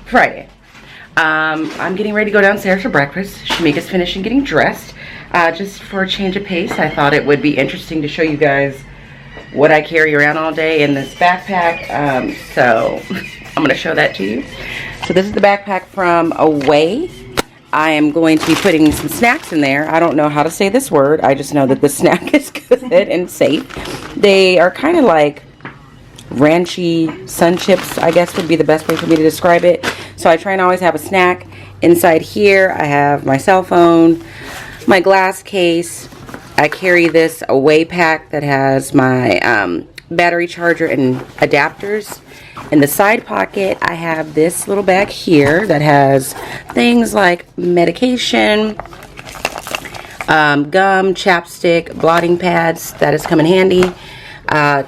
Friday. I'm getting ready to go downstairs for breakfast. Shamika's finishing getting dressed. Just for a change of pace, I thought it would be interesting to show you guys what I carry around all day in this backpack. So I'm going to show that to you. So this is the backpack from Away. I am going to be putting some snacks in there. I don't know how to say this word. I just know that the snack is good and safe. They are kind of like ranchy sun chips, I guess would be the best way for me to describe it. So I try and always have a snack. Inside here I have my cell phone, my glass case. I carry this Away pack that has my battery charger and adapters. In the side pocket I have this little bag here that has things like medication, gum, chapstick, blotting pads. That has come in handy.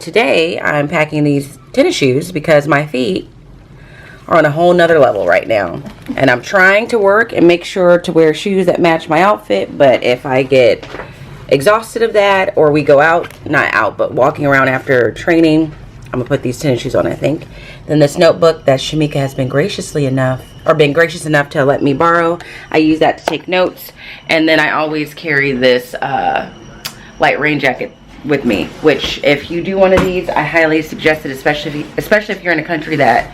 Today I'm packing these tennis shoes because my feet are on a whole nother level right now, and I'm trying to work and make sure to wear shoes that match my outfit. But if I get exhausted of that, or we go out, not out, but walking around after training, I'm gonna put these tennis shoes on, I think. Then this notebook that Shamika has been gracious enough to let me borrow, I use that to take notes. And then I always carry this light rain jacket with me, which if you do one of these, I highly suggest it, especially if you're in a country that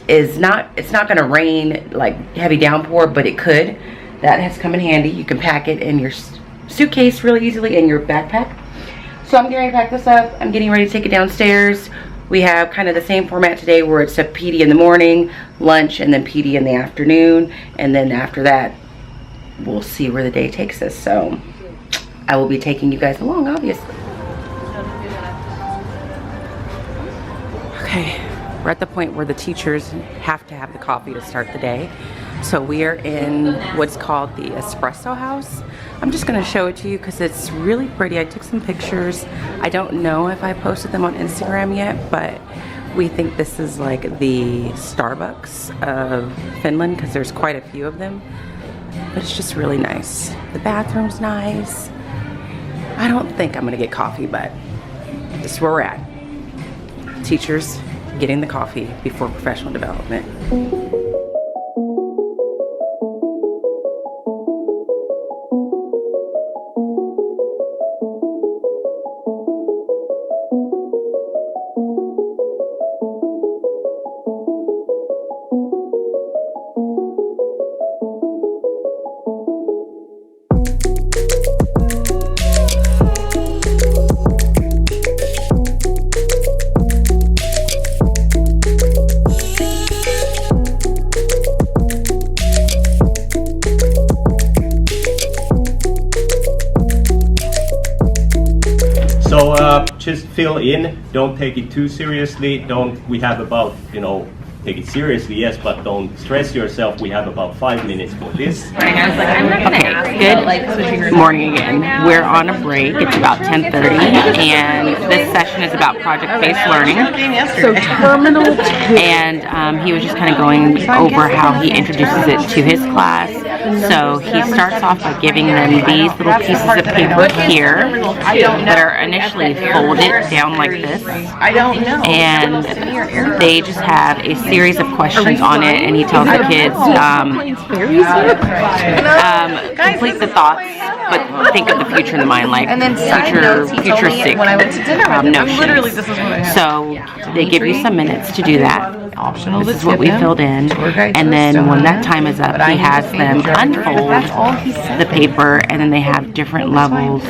it's not gonna rain like heavy downpour, but it could. That has come in handy. You can pack it in your suitcase really easily, in your backpack. So I'm getting ready to pack this up. I'm getting ready to take it downstairs. We have kind of the same format today where it's a PD in the morning, lunch, and then PD in the afternoon. And then after that, we'll see where the day takes us. So I will be taking you guys along, obviously. Okay, we're at the point where the teachers have to have the coffee to start the day. So we are in what's called the espresso house. I'm just gonna show it to you because it's really pretty. I took some pictures. I don't know if I posted them on Instagram yet, but we think this is like the Starbucks of Finland because there's quite a few of them. But it's just really nice. The bathroom's nice. I don't think I'm gonna get coffee, but this is where we're at. Teachers getting the coffee before professional development. So just fill in, don't take it too seriously. We have about, take it seriously, yes, but don't stress yourself. We have about 5 minutes for this. Okay, good morning again. We're on a break. It's about 10:30, and this session is about project-based learning. So terminal 2. And he was just kind of going over how he introduces it to his class. So he starts off by giving them these little pieces of paper here that are initially folded down like this. And they just have a series of questions on it, and he tells the kids complete the thoughts, but think of the future in the mind, like futuristic notions. So they give you some minutes to do that. This is what we filled in, and then when that time is up, he has them unfold the paper, and then they have different levels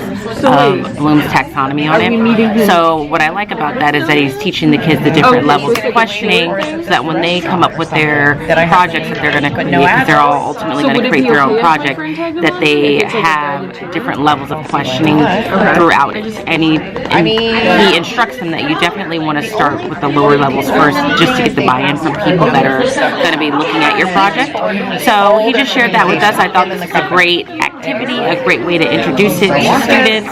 of Bloom's taxonomy on it. So what I like about that is that he's teaching the kids the different levels of questioning, so that when they come up with their projects that they're going to create, because they're all ultimately going to create their own project, that they have different levels of questioning throughout it. And he instructs them that you definitely want to start with the lower levels first, just to get the buy-in from people that are going to be looking at your project. So he just shared that with us. I thought this was a great activity, a great way to introduce it to students.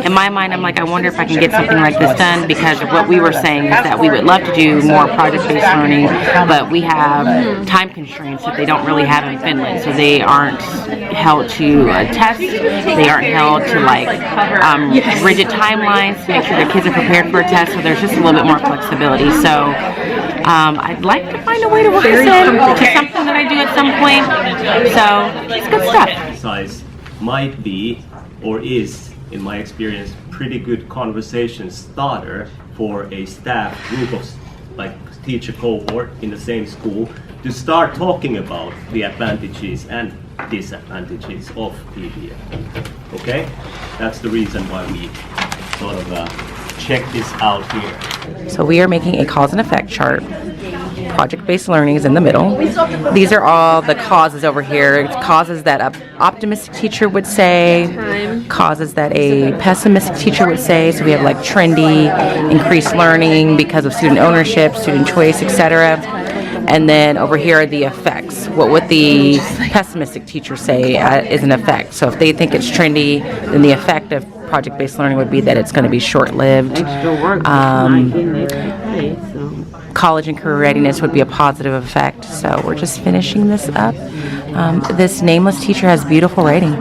In my mind, I'm like, I wonder if I can get something like this done, because of what we were saying is that we would love to do more project-based learning, but we have time constraints that they don't really have in Finland. So they aren't held to a test. They aren't held to like rigid timelines to make sure their kids are prepared for a test. So there's just a little bit more flexibility. So I'd like to find a way to work this in. It's something that I do at some point. So it's good stuff. Exercise might be, or is, in my experience, pretty good conversation starter for a staff group of like teacher cohort in the same school to start talking about the advantages and disadvantages of PBL. Okay, that's the reason why we sort of check this out here. So we are making a cause and effect chart. Project-based learning is in the middle. These are all the causes over here. It's causes that an optimistic teacher would say, causes that a pessimistic teacher would say. So we have like trendy, increased learning because of student ownership, student choice, etc. And then over here are the effects. What would the pessimistic teacher say is an effect? So if they think it's trendy, then the effect of project-based learning would be that it's going to be short-lived. College and career readiness would be a positive effect. So we're just finishing this up. This nameless teacher has beautiful writing.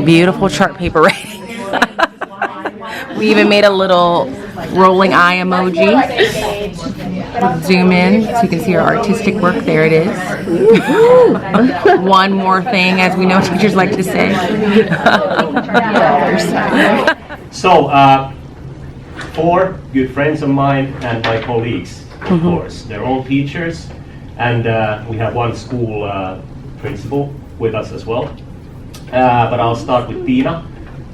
Beautiful chart paper writing. We even made a little rolling eye emoji. Zoom in so you can see our artistic work. There it is. One more thing, as we know teachers like to say. So, 4 good friends of mine and my colleagues, of course. They're all teachers, and we have one school principal with us as well. But I'll start with Tina.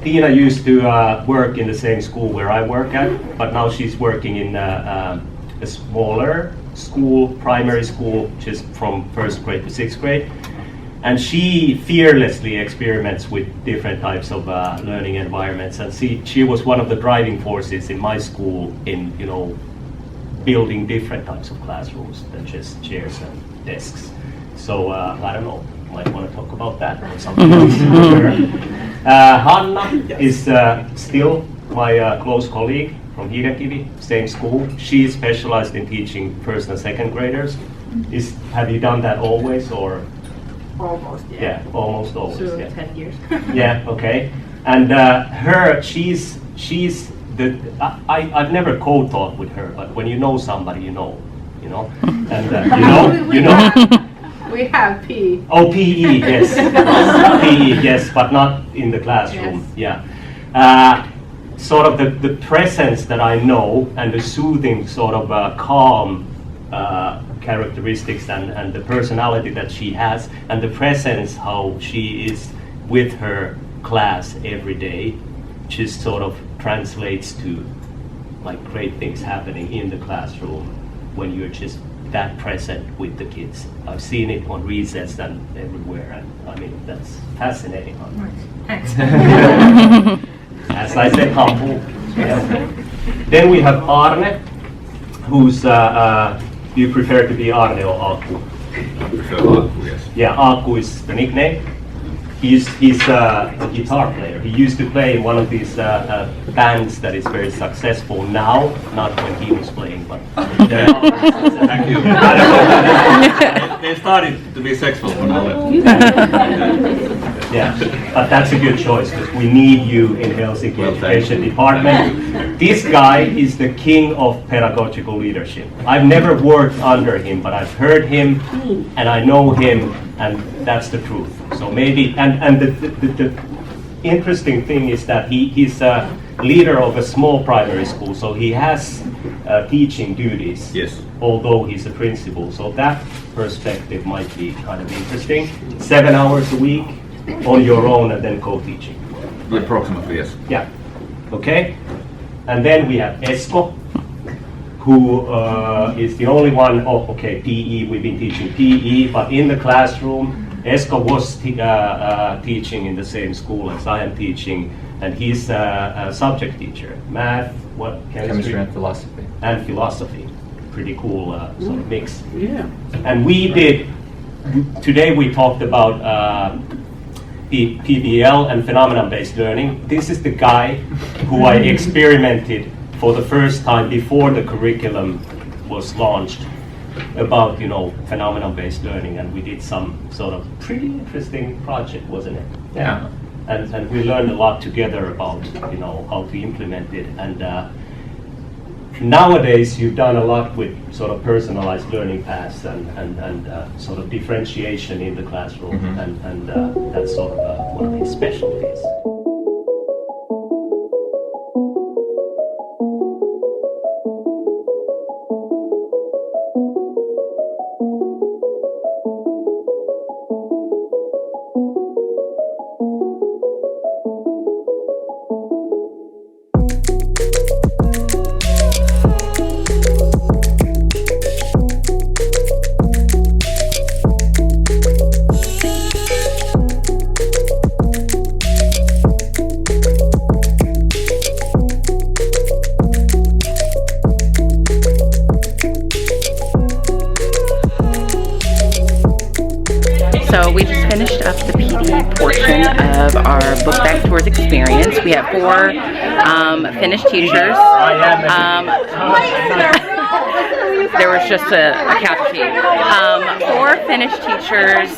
Tina used to work in the same school where I work at, but now she's working in a smaller school, primary school, just from 1st grade to 6th grade. And she fearlessly experiments with different types of learning environments. And she was one of the driving forces in my school in, building different types of classrooms than just chairs and desks. So I don't know, might want to talk about that or something else. Hanna is still my close colleague from Hiidenkivi, same school. She is specialized in teaching 1st and 2nd graders. Have you done that always, or? Almost, yeah. Yeah, almost always. So yeah. 10 years. Yeah, okay. And she's the. I've never co-taught with her, but when you know somebody, you know. And you know. We have P. Oh, PE, yes. PE, yes, but not in the classroom. Yes. Yeah. Sort of the presence that I know and the soothing sort of calm characteristics and the personality that she has and the presence how she is with her class every day just sort of translates to like great things happening in the classroom when you're just that present with the kids. I've seen it on recess and everywhere, and I mean that's fascinating. Thanks. As I said, humble. Yeah. Then we have Arne, who's you prefer to be Arne or Aku? I prefer Aku, yes. Yeah, Aku is the nickname. He's a guitar player. He used to play in one of these bands that is very successful now, not when he was playing, but Thank you. They started to be sexual when I left. yeah, but that's a good choice because we need you in Helsinki Education Department. This guy is the king of pedagogical leadership. I've never worked under him, but I've heard him and I know him, and that's the truth. So maybe, and the interesting thing is that he's a leader of a small primary school, so he has teaching duties. Yes. Although he's a principal, so that perspective might be kind of interesting. 7 hours a week on your own and then co-teaching. Approximately, yes. Yeah. Okay. And then we have Esko, who is the only one. Oh, okay. PE. We've been teaching PE, but in the classroom, Esko was teaching in the same school as I am teaching, and he's a subject teacher, math, what chemistry and philosophy. and philosophy. Pretty cool sort of mix. Yeah. And we did. Today we talked about PBL and phenomenon-based learning. This is the guy who I experimented for the first time before the curriculum was launched about phenomenon-based learning, and we did some sort of pretty interesting project, wasn't it? Yeah. And we learned a lot together about how to implement it. And nowadays you've done a lot with sort of personalized learning paths and sort of differentiation in the classroom, and that's sort of one of his specialties. So we just finished up the PD portion of our book bag tours experience. We have 4 Finnish teachers. There was just a couch sheet. 4 Finnish teachers,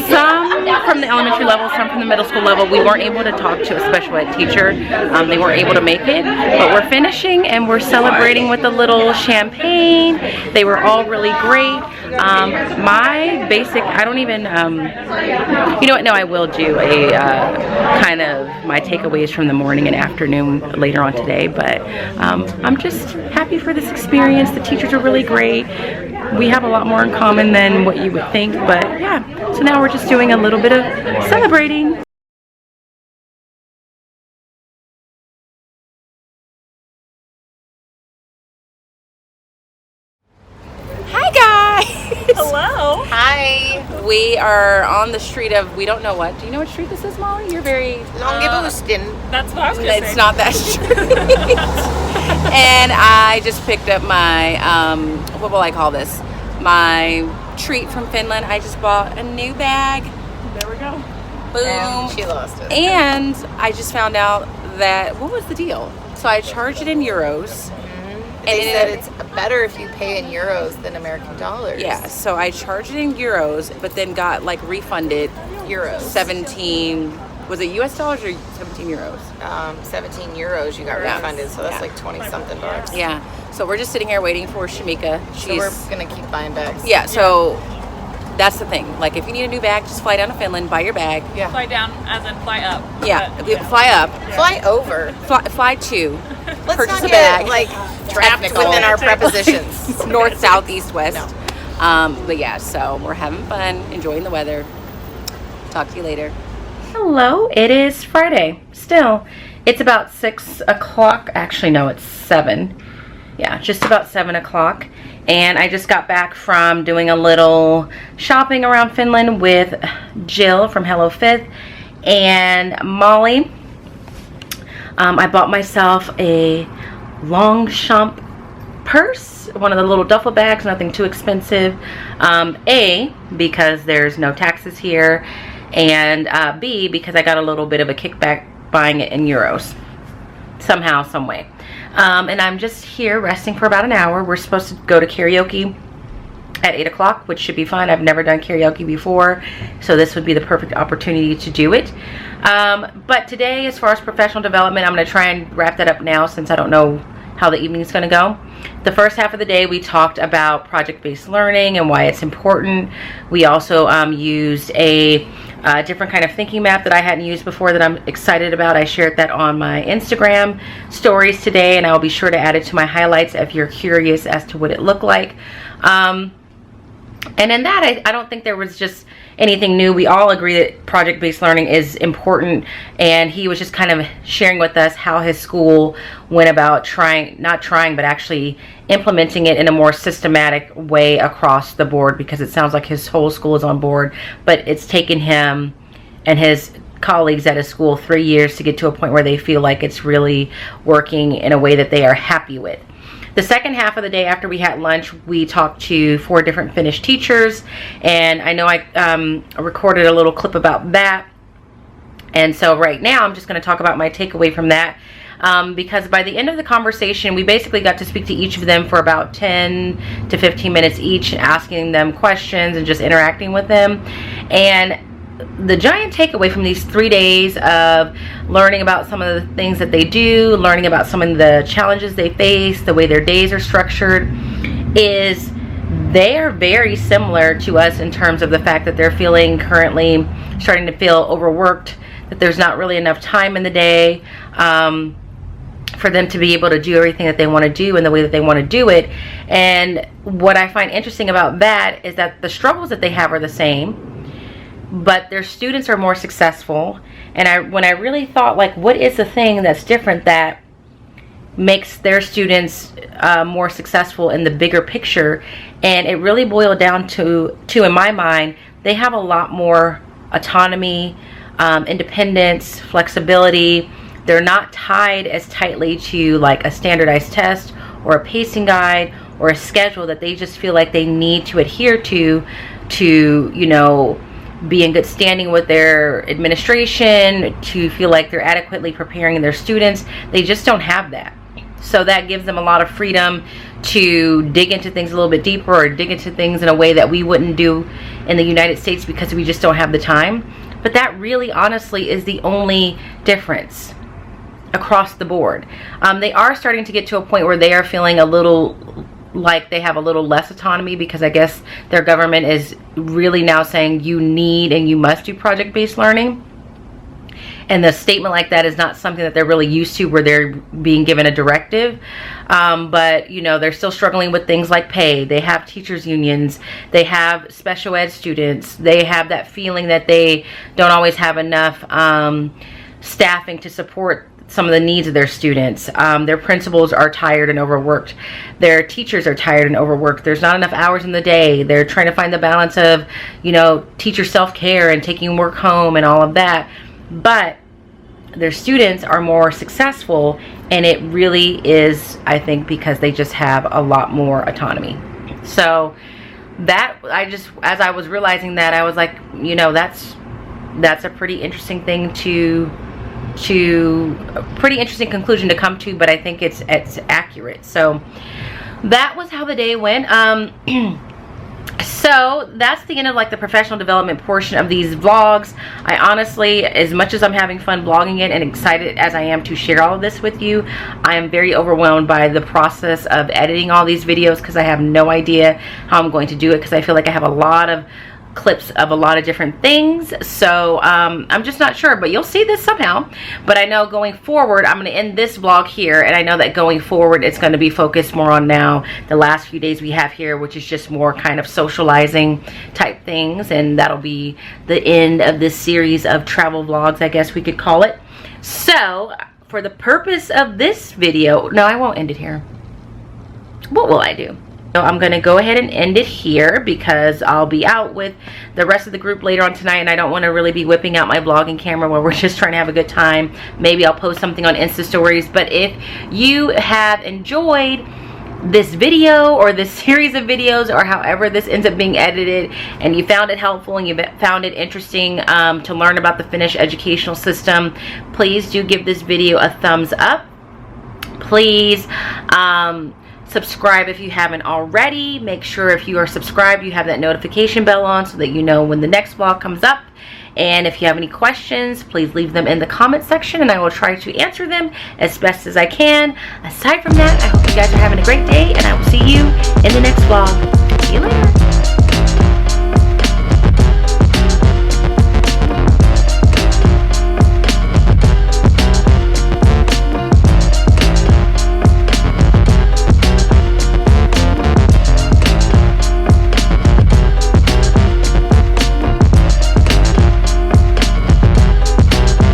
some from the elementary level, some from the middle school level. We weren't able to talk to a special ed teacher. They weren't able to make it, but we're finishing and we're celebrating with a little champagne. They were all really great. My basic, I don't even, you know what, no, I will do a kind of my takeaways from the morning and afternoon later on today, but I'm just happy for this experience. The teachers are really great. We have a lot more in common than what you would think, but yeah, so now we're just doing a little bit of celebrating. Hi guys! Hello. Hi. We are on the street of, we don't know what. Do you know what street this is, Molly? You're very... Långebustin. That's what I was going to say. It's not that street. And I just picked up my, what will I call this? My treat from Finland. I just bought a new bag. There we go. Boom. And she lost it. And I just found out that, what was the deal? So I charged it in euros. They said it's better if you pay in euros than American dollars. Yeah, so I charged it in euros, but then got like refunded Euros. 17, was it US dollars or 17 euros? 17 euros you got Yeah. refunded, so that's Yeah. like 20 something bucks. Yeah, so we're just sitting here waiting for Shamika. So we're gonna keep buying bags. Yeah, so that's the thing. Like, if you need a new bag, just fly down to Finland, buy your bag. Yeah. Fly down as in fly up. Yeah, But, fly up, Fly over. fly to, Let's purchase not a get bag. like trapped Technical. within our prepositions. North, south, east, west. No. But yeah, so we're having fun, enjoying the weather. Talk to you later. Hello, it is Friday. Still, it's about 6 o'clock. Actually, no, it's 7. Yeah, just about 7 o'clock. And I just got back from doing a little shopping around Finland with Jill from Hello Fifth and Molly. I bought myself a Longchamp purse, one of the little duffel bags, nothing too expensive. A, because there's no taxes here, and B, because I got a little bit of a kickback buying it in euros. Somehow, some way. And I'm just here resting for about an hour. We're supposed to go to karaoke at 8 o'clock, which should be fun. I've never done karaoke before, so this would be the perfect opportunity to do it. But today, as far as professional development, I'm going to try and wrap that up now since I don't know how the evening's going to go. The first half of the day, we talked about project-based learning and why it's important. We also used a different kind of thinking map that I hadn't used before that I'm excited about. I shared that on my Instagram stories today, and I'll be sure to add it to my highlights if you're curious as to what it looked like. And in that, I don't think there was just anything new. We all agree that project-based learning is important, and he was just kind of sharing with us how his school went about but actually implementing it in a more systematic way across the board, because it sounds like his whole school is on board, but it's taken him and his colleagues at his school 3 years to get to a point where they feel like it's really working in a way that they are happy with. The second half of the day, after we had lunch, we talked to 4 different Finnish teachers, and I know I recorded a little clip about that. And so right now, I'm just going to talk about my takeaway from that, because by the end of the conversation, we basically got to speak to each of them for about 10 to 15 minutes each, asking them questions and just interacting with them. And the giant takeaway from these 3 days of learning about some of the things that they do, learning about some of the challenges they face, the way their days are structured, is they are very similar to us in terms of the fact that they're currently starting to feel overworked, that there's not really enough time in the day for them to be able to do everything that they want to do in the way that they want to do it. And what I find interesting about that is that the struggles that they have are the same, but their students are more successful. And when I really thought, like, what is the thing that's different that makes their students more successful in the bigger picture, and it really boiled down to in my mind, they have a lot more autonomy, independence, flexibility. They're not tied as tightly to like a standardized test or a pacing guide or a schedule that they just feel like they need to adhere to, you know, be in good standing with their administration, to feel like they're adequately preparing their students. They just don't have that. So that gives them a lot of freedom to dig into things a little bit deeper, or dig into things in a way that we wouldn't do in the United States because we just don't have the time. But that really honestly is the only difference across the board. They are starting to get to a point where they are feeling a little like they have a little less autonomy, because I guess their government is really now saying you need and you must do project-based learning. And the statement like that is not something that they're really used to, where they're being given a directive. But, you know, they're still struggling with things like pay. They have teachers unions. They have special ed students. They have that feeling that they don't always have enough staffing to support some of the needs of their students. Their principals are tired and overworked. Their teachers are tired and overworked. There's not enough hours in the day. They're trying to find the balance of, you know, teacher self-care and taking work home and all of that. But their students are more successful, and it really is, I think, because they just have a lot more autonomy. So that, as I was realizing that, I was like, you know, that's a pretty interesting thing a pretty interesting conclusion to come to, but I think it's accurate. So that was how the day went. So that's the end of like the professional development portion of these vlogs. I honestly, as much as I'm having fun blogging it and excited as I am to share all of this with you, I am very overwhelmed by the process of editing all these videos, because I have no idea how I'm going to do it, because I feel like I have a lot of clips of a lot of different things. So I'm just not sure, but you'll see this somehow. But I know going forward, I'm going to end this vlog here, and I know that going forward it's going to be focused more on now the last few days we have here, which is just more kind of socializing type things, and that'll be the end of this series of travel vlogs, I guess we could call it. So for the purpose of this video, no, I won't end it here. What will I do? So I'm going to go ahead and end it here, because I'll be out with the rest of the group later on tonight, and I don't want to really be whipping out my vlogging camera where we're just trying to have a good time. Maybe I'll post something on Insta stories. But if you have enjoyed this video or this series of videos, or however this ends up being edited, and you found it helpful and you found it interesting to learn about the Finnish educational system, please do give this video a thumbs up. Please subscribe if you haven't already. Make sure if you are subscribed, you have that notification bell on so that you know when the next vlog comes up. And if you have any questions, please leave them in the comment section, and I will try to answer them as best as I can. Aside from that, I hope you guys are having a great day, and I will see you in the next vlog.